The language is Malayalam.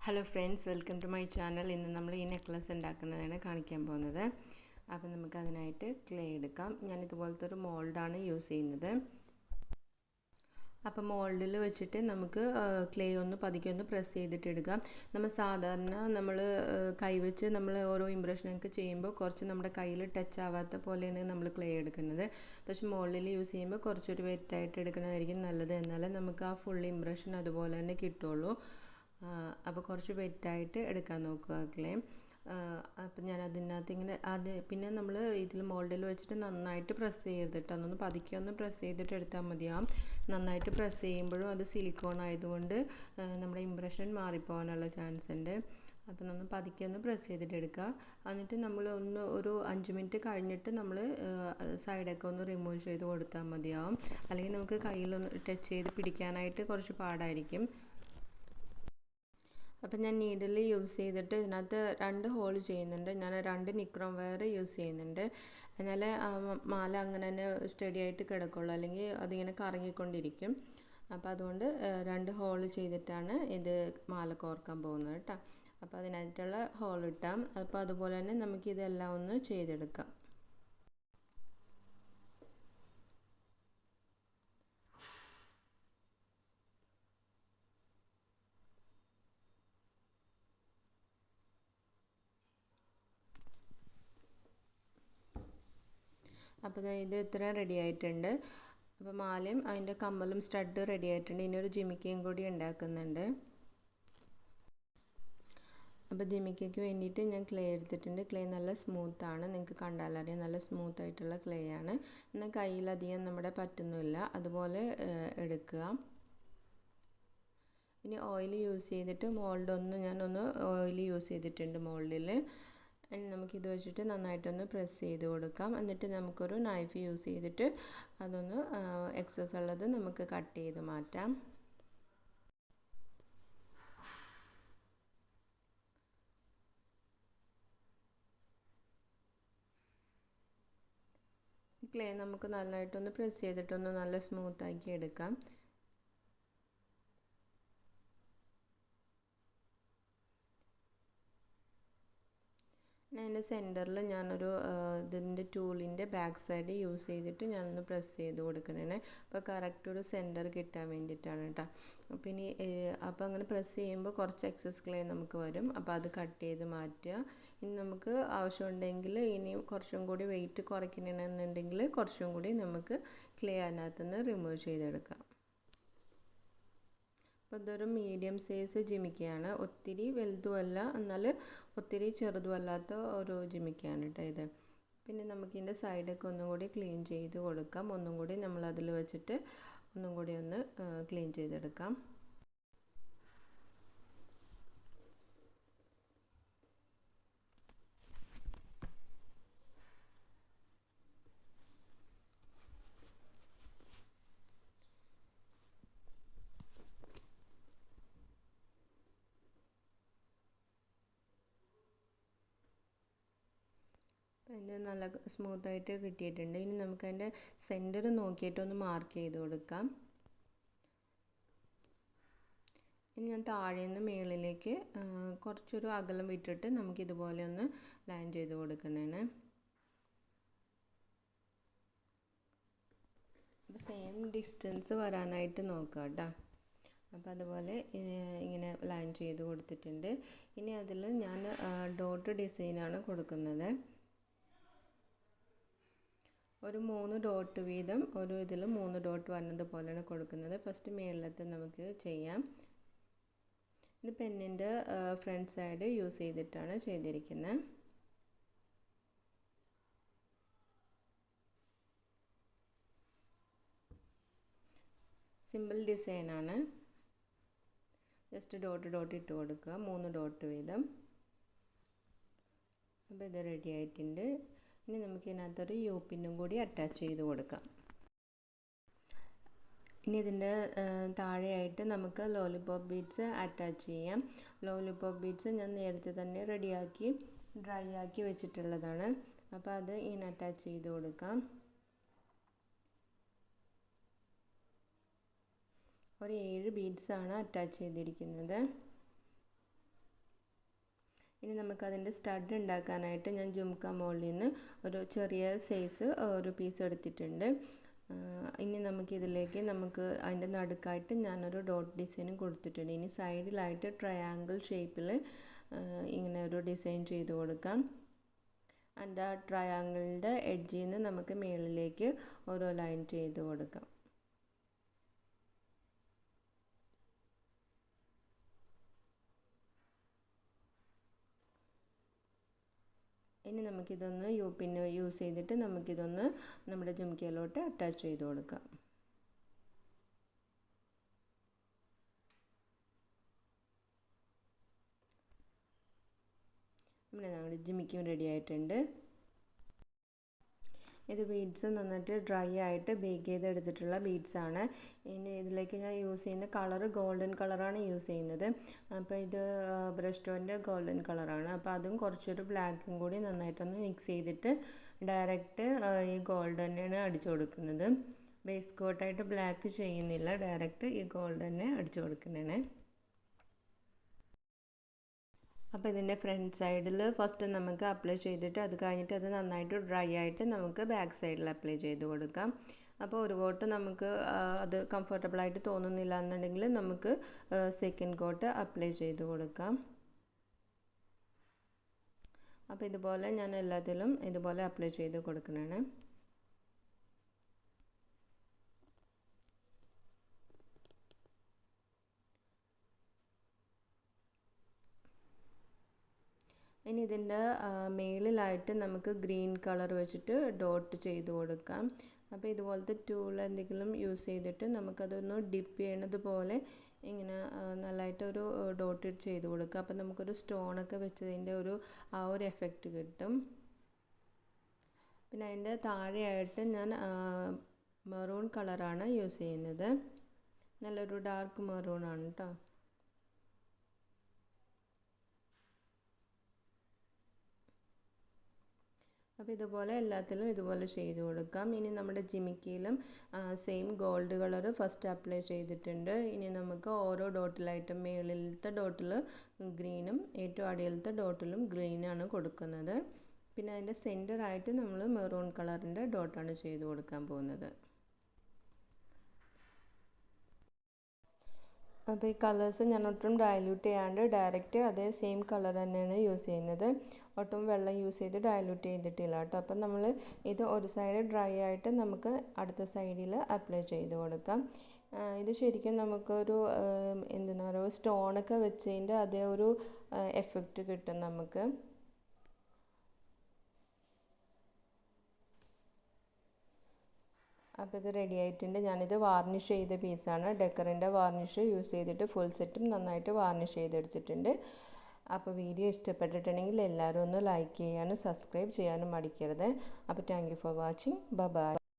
Hello friends, welcome to my channel. ഇന്ന് നമ്മൾ ഈ നെക്ലസ് ഉണ്ടാക്കുന്നതാണ് കാണിക്കാൻ പോകുന്നത്. അപ്പോൾ നമുക്ക് അതിനായിട്ട് ക്ലേ എടുക്കാം. ഞാൻ ഇതുപോലത്തെ ഒരു മോൾഡാണ് യൂസ് ചെയ്യുന്നത്. അപ്പോൾ മോൾഡിൽ വെച്ചിട്ട് നമുക്ക് ക്ലേ ഒന്ന് പതുക്കെ ഒന്ന് പ്രസ് ചെയ്തിട്ട് എടുക്കാം. നമ്മൾ സാധാരണ കൈവച്ച് നമ്മൾ ഓരോ ഇംപ്രഷനൊക്കെ ചെയ്യുമ്പോൾ കുറച്ച് നമ്മുടെ കയ്യിൽ ടച്ച് ആവാത്ത പോലെയാണ് നമ്മൾ ക്ലേ എടുക്കുന്നത്. പക്ഷെ മോൾഡിൽ യൂസ് ചെയ്യുമ്പോൾ കുറച്ചൊരു വെറ്റായിട്ട് എടുക്കുന്നതായിരിക്കും നല്ലത്. എന്നാലേ നമുക്ക് ആ ഫുൾ ഇംപ്രഷൻ അതുപോലെ തന്നെ കിട്ടുള്ളൂ. അപ്പോൾ കുറച്ച് വെറ്റായിട്ട് എടുക്കാൻ നോക്കുക ക്ലേ. അപ്പം ഞാൻ അതിനകത്ത് ഇങ്ങനെ പിന്നെ നമ്മൾ ഇതിൽ മോൾഡിൽ വെച്ചിട്ട് നന്നായിട്ട് പ്രസ് ചെയ്തിട്ട് അതൊന്ന് പതുക്കെ ഒന്ന് പ്രസ് ചെയ്തിട്ട് എടുത്താൽ മതിയാവും. നന്നായിട്ട് പ്രസ് ചെയ്യുമ്പോഴും അത് സിലിക്കോൺ ആയതുകൊണ്ട് നമ്മുടെ ഇംപ്രഷൻ മാറിപ്പോകാനുള്ള ചാൻസ് ഉണ്ട്. അപ്പം ഒന്ന് പതുക്കെ ഒന്ന് പ്രസ് ചെയ്തിട്ട് എടുക്കുക. എന്നിട്ട് നമ്മൾ ഒരു 5 മിനിറ്റ് കഴിഞ്ഞിട്ട് നമ്മൾ സൈഡൊക്കെ ഒന്ന് റിമൂവ് ചെയ്ത് കൊടുത്താൽ മതിയാവും. അല്ലെങ്കിൽ നമുക്ക് കയ്യിലൊന്ന് ടച്ച് ചെയ്ത് പിടിക്കാനായിട്ട് കുറച്ച് പാടായിരിക്കും. അപ്പം ഞാൻ നീഡിൽ യൂസ് ചെയ്തിട്ട് ഇതിനകത്ത് 2 ഹോൾ ചെയ്യുന്നുണ്ട്. ഞാൻ 2 നിക്രോം വയർ യൂസ് ചെയ്യുന്നുണ്ട്. എന്നാലേ മാല അങ്ങനെ തന്നെ സ്റ്റഡി ആയിട്ട് കിടക്കുള്ളൂ, അല്ലെങ്കിൽ അതിങ്ങനെ കറങ്ങിക്കൊണ്ടിരിക്കും. അപ്പോൾ അതുകൊണ്ട് 2 ഹോൾ ചെയ്തിട്ടാണ് ഇത് മാല കോർക്കാൻ പോകുന്നത് കേട്ടോ. അപ്പോൾ അതിനായിട്ടുള്ള ഹോൾ ഇട്ടാം. അപ്പോൾ അതുപോലെ തന്നെ നമുക്കിതെല്ലാം ഒന്ന് ചെയ്തെടുക്കാം. അപ്പോൾ ഇത് ഇത്ര റെഡി ആയിട്ടുണ്ട്. അപ്പോൾ മാലയും അതിൻ്റെ കമ്മലും സ്റ്റഡ് റെഡി ആയിട്ടുണ്ട്. ഇനി ഒരു ജിമിക്കയും കൂടി ഉണ്ടാക്കുന്നുണ്ട്. അപ്പോൾ ജിമിക്കയ്ക്ക് വേണ്ടിയിട്ട് ഞാൻ ക്ലേ എടുത്തിട്ടുണ്ട്. ക്ലേ നല്ല സ്മൂത്താണ്, നിങ്ങൾക്ക് കണ്ടാലറിയാം നല്ല സ്മൂത്ത് ആയിട്ടുള്ള ക്ലേ ആണ്. എന്നാൽ കയ്യിലധികം നമ്മുടെ പറ്റുന്നില്ല, അതുപോലെ എടുക്കുക. ഇനി ഓയിൽ യൂസ് ചെയ്തിട്ട് ഞാനൊന്ന് ഓയിൽ യൂസ് ചെയ്തിട്ടുണ്ട് മോൾഡിൽ. നമുക്കിത് വെച്ചിട്ട് നന്നായിട്ടൊന്ന് പ്രസ് ചെയ്ത് കൊടുക്കാം. എന്നിട്ട് നമുക്കൊരു നൈഫ് യൂസ് ചെയ്തിട്ട് അതൊന്ന് എക്സസ് ഉള്ളത് നമുക്ക് കട്ട് ചെയ്ത് മാറ്റാം. ക്ലേ നമുക്ക് നന്നായിട്ടൊന്ന് പ്രസ് ചെയ്തിട്ടൊന്ന് നല്ല സ്മൂത്താക്കി എടുക്കാം. അതിൻ്റെ സെൻറ്ററിൽ ഞാനൊരു ഇതിൻ്റെ ടൂളിൻ്റെ ബാക്ക് സൈഡ് യൂസ് ചെയ്തിട്ട് ഞാനൊന്ന് പ്രസ് ചെയ്ത് കൊടുക്കണേ. അപ്പോൾ കറക്റ്റ് ഒരു സെൻറ്റർ കിട്ടാൻ വേണ്ടിയിട്ടാണ് കേട്ടോ. അപ്പോൾ അപ്പോൾ അങ്ങനെ പ്രസ് ചെയ്യുമ്പോൾ കുറച്ച് എക്സസ് ക്ലേ നമുക്ക് വരും. അപ്പോൾ അത് കട്ട് ചെയ്ത് മാറ്റുക. ഇനി നമുക്ക് ആവശ്യമുണ്ടെങ്കിൽ ഇനി കുറച്ചും കൂടി വെയിറ്റ് കുറയ്ക്കണമെന്നുണ്ടെങ്കിൽ കുറച്ചും കൂടി നമുക്ക് ക്ലേ അതിനകത്തുനിന്ന് റിമൂവ് ചെയ്തെടുക്കാം. അപ്പോൾ ഇതൊരു മീഡിയം സൈസ് ജിമിക്കയാണ്. ഒത്തിരി വലുതുമല്ല, എന്നാൽ ഒത്തിരി ചെറുതുമല്ലാത്ത ഒരു ജിമിക്കയാണ് കേട്ടോ ഇത്. പിന്നെ നമുക്കിതിൻ്റെ സൈഡൊക്കെ ഒന്നും കൂടി ക്ലീൻ ചെയ്ത് കൊടുക്കാം. ഒന്നും കൂടി നമ്മൾ അതിൽ വെച്ചിട്ട് ഒന്നും കൂടി ഒന്ന് ക്ലീൻ ചെയ്തെടുക്കാം. അതിൻ്റെ നല്ല സ്മൂത്തായിട്ട് കിട്ടിയിട്ടുണ്ട്. ഇനി നമുക്കതിൻ്റെ സെൻറ്റർ നോക്കിയിട്ടൊന്ന് മാർക്ക് ചെയ്ത് കൊടുക്കാം. ഇനി ഞാൻ താഴെ നിന്ന് മുകളിലേക്ക് കുറച്ചൊരു അകലം വിട്ടിട്ട് നമുക്കിതുപോലെ ഒന്ന് ലൈൻ ചെയ്ത് കൊടുക്കണേ. അപ്പോൾ സെയിം ഡിസ്റ്റൻസ് വരാനായിട്ട് നോക്കുക കേട്ടോ. അപ്പോൾ അതുപോലെ ഇങ്ങനെ ലൈൻ ചെയ്ത് കൊടുത്തിട്ടുണ്ട്. ഇനി അതിൽ ഞാൻ ഡോട്ട് ഡിസൈനാണ് കൊടുക്കുന്നത്. ഒരു 3 ഡോട്ട് വീതം ഒരു ഇതിൽ 3 ഡോട്ട് വരുന്നത് പോലെയാണ് കൊടുക്കുന്നത്. ഫസ്റ്റ് മേളിലത്തെ നമുക്ക് ചെയ്യാം. ഇത് പെന്നിൻ്റെ ഫ്രണ്ട് സൈഡ് യൂസ് ചെയ്തിട്ടാണ് ചെയ്തിരിക്കുന്നത്. സിമ്പിൾ ഡിസൈനാണ്. ജസ്റ്റ് ഡോട്ട് ഇട്ട് കൊടുക്കുക, 3 ഡോട്ട് വീതം. അപ്പോൾ ഇത് റെഡി ആയിട്ടുണ്ട്. ഇനി നമുക്ക് ഇതിനകത്തൊരു യു പിന്നും കൂടി അറ്റാച്ച് ചെയ്ത് കൊടുക്കാം. ഇനി ഇതിൻ്റെ താഴെയായിട്ട് നമുക്ക് ലോലിപോപ്പ് ബീഡ്സ് അറ്റാച്ച് ചെയ്യാം. ലോലിപോപ്പ് ബീഡ്സ് ഞാൻ നേരത്തെ തന്നെ റെഡിയാക്കി ഡ്രൈ ആക്കി വെച്ചിട്ടുള്ളതാണ്. അപ്പോൾ അത് ഇങ്ങനെ അറ്റാച്ച് ചെയ്ത് കൊടുക്കാം. ഒരു 7 ബീഡ്സാണ് അറ്റാച്ച് ചെയ്തിരിക്കുന്നത്. ഇനി നമുക്കതിൻ്റെ സ്റ്റഡ് ഉണ്ടാക്കാനായിട്ട് ഞാൻ ജുംക്ക മോളിൽ നിന്ന് ഒരു ചെറിയ സൈസ് ഒരു പീസ് എടുത്തിട്ടുണ്ട്. ഇനി നമുക്കിതിലേക്ക് അതിൻ്റെ നടുക്കായിട്ട് ഞാനൊരു ഡോട്ട് ഡിസൈനും കൊടുത്തിട്ടുണ്ട്. ഇനി സൈഡിലായിട്ട് ട്രയാങ്കിൾ ഷേപ്പിൽ ഇങ്ങനെ ഒരു ഡിസൈൻ ചെയ്ത് കൊടുക്കാം. അതിൻ്റെ ആ ട്രയാങ്കിളിൻ്റെ എഡ്ജിൽ നിന്ന് നമുക്ക് മുകളിലേക്ക് ഓരോ ലൈൻ ചെയ്ത് കൊടുക്കാം. ഇനി നമുക്കിതൊന്ന് പിന്നെ യൂസ് ചെയ്തിട്ട് നമുക്കിതൊന്ന് നമ്മുടെ ജുംക്കയിലോട്ട് അറ്റാച്ച് ചെയ്ത് കൊടുക്കാം. നമ്മുടെ ജിമിക്കും റെഡി ആയിട്ടുണ്ട്. ഇത് ബീഡ്സ് നന്നായിട്ട് ഡ്രൈ ആയിട്ട് ബേക്ക് ചെയ്തെടുത്തിട്ടുള്ള ബീഡ്സാണ്. ഇനി ഇതിലേക്ക് ഞാൻ യൂസ് ചെയ്യുന്ന കളറ് ഗോൾഡൻ കളറാണ് യൂസ് ചെയ്യുന്നത്. അപ്പോൾ ഇത് ബ്രഷ് ടോണിൻ്റെ ഗോൾഡൻ കളറാണ്. അപ്പോൾ അതും കുറച്ചൊരു ബ്ലാക്കും കൂടി നന്നായിട്ടൊന്ന് മിക്സ് ചെയ്തിട്ട് ഡയറക്റ്റ് ഈ ഗോൾഡനാണ് അടിച്ചു കൊടുക്കുന്നത്. ബേസ് കോട്ടായിട്ട് ബ്ലാക്ക് ചെയ്യുന്നില്ല, ഡയറക്റ്റ് ഈ ഗോൾഡനെ അടിച്ചു കൊടുക്കുന്നതാണ്. അപ്പോൾ ഇതിൻ്റെ ഫ്രണ്ട് സൈഡിൽ ഫസ്റ്റ് നമുക്ക് അപ്ലൈ ചെയ്തിട്ട് അത് കഴിഞ്ഞിട്ട് അത് നന്നായിട്ട് ഡ്രൈ ആയിട്ട് നമുക്ക് ബാക്ക് സൈഡിൽ അപ്ലൈ ചെയ്ത് കൊടുക്കാം. അപ്പോൾ ഒരു കോട്ട് നമുക്ക് അത് കംഫർട്ടബിളായിട്ട് തോന്നുന്നില്ല എന്നുണ്ടെങ്കിൽ നമുക്ക് സെക്കൻഡ് കോട്ട് അപ്ലൈ ചെയ്ത് കൊടുക്കാം. അപ്പോൾ ഇതുപോലെ ഞാൻ എല്ലാത്തിലും ഇതുപോലെ അപ്ലൈ ചെയ്ത് കൊടുക്കുന്നതാണ്. ഇനി ഇതിൻ്റെ മേളിലായിട്ട് നമുക്ക് ഗ്രീൻ കളർ വെച്ചിട്ട് ഡോട്ട് ചെയ്ത് കൊടുക്കാം. അപ്പോൾ ഇതുപോലത്തെ ടൂൾ എന്തെങ്കിലും യൂസ് ചെയ്തിട്ട് നമുക്കതൊന്ന് ഡിപ്പ് ചെയ്യണത് പോലെ ഇങ്ങനെ നല്ലതായിട്ടൊരു ഡോട്ട് ചെയ്ത് കൊടുക്കുക. അപ്പോൾ നമുക്കൊരു സ്റ്റോണൊക്കെ വെച്ചതിൻ്റെ ആ ഒരു എഫക്റ്റ് കിട്ടും. പിന്നെ അതിൻ്റെ താഴെയായിട്ട് ഞാൻ മെറൂൺ കളറാണ് യൂസ് ചെയ്യുന്നത്. നല്ലൊരു ഡാർക്ക് മെറൂൺ ആണ് കേട്ടോ. അപ്പോൾ ഇതുപോലെ എല്ലാത്തിലും ഇതുപോലെ ചെയ്ത് കൊടുക്കാം. ഇനി നമ്മുടെ ജിമിക്കിയിലും same gold colour first apply ചെയ്തിട്ടുണ്ട്. ഇനി നമുക്ക് ഓരോ ഡോട്ടിലായിട്ടും മേളിലത്തെ ഡോട്ടിൽ ഗ്രീനും ഏറ്റവും അടിയിലത്തെ ഡോട്ടിലും ഗ്രീനാണ് കൊടുക്കുന്നത്. പിന്നെ അതിൻ്റെ സെൻറ്ററായിട്ട് നമ്മൾ മെറൂൺ കളറിൻ്റെ ഡോട്ടാണ് ചെയ്ത് കൊടുക്കാൻ പോകുന്നത്. അപ്പോൾ ഈ കളേഴ്സ് ഞാൻ ഒട്ടും ഡയല്യൂട്ട് ചെയ്യാണ്ട് ഡയറക്റ്റ് അതേ സെയിം കളർ തന്നെയാണ് യൂസ് ചെയ്യുന്നത്. ഒട്ടും വെള്ളം യൂസ് ചെയ്ത് ഡയല്യൂട്ട് ചെയ്തിട്ടില്ല കേട്ടോ. അപ്പം നമ്മൾ ഇത് ഒരു സൈഡ് ഡ്രൈ ആയിട്ട് നമുക്ക് അടുത്ത സൈഡിൽ അപ്ലൈ ചെയ്ത് കൊടുക്കാം. ഇത് ശരിക്കും നമുക്കൊരു എന്തെന്ന് പറയുക സ്റ്റോണൊക്കെ വെച്ചതിൻ്റെ അതേ ഒരു എഫക്റ്റ് കിട്ടും നമുക്ക്. അപ്പോൾ ഇത് റെഡി ആയിട്ടുണ്ട്. ഞാനിത് വാർണിഷ് ചെയ്ത പീസാണ്. ഡെക്കറിൻ്റെ വാർണിഷ് യൂസ് ചെയ്തിട്ട് ഫുൾ സെറ്റും നന്നായിട്ട് വാർണിഷ് ചെയ്തെടുത്തിട്ടുണ്ട്. അപ്പോൾ വീഡിയോ ഇഷ്ടപ്പെട്ടിട്ടുണ്ടെങ്കിൽ എല്ലാവരും ഒന്ന് ലൈക്ക് ചെയ്യാനും സബ്സ്ക്രൈബ് ചെയ്യാനും മടിക്കരുത്. അപ്പോൾ thank you for watching. By.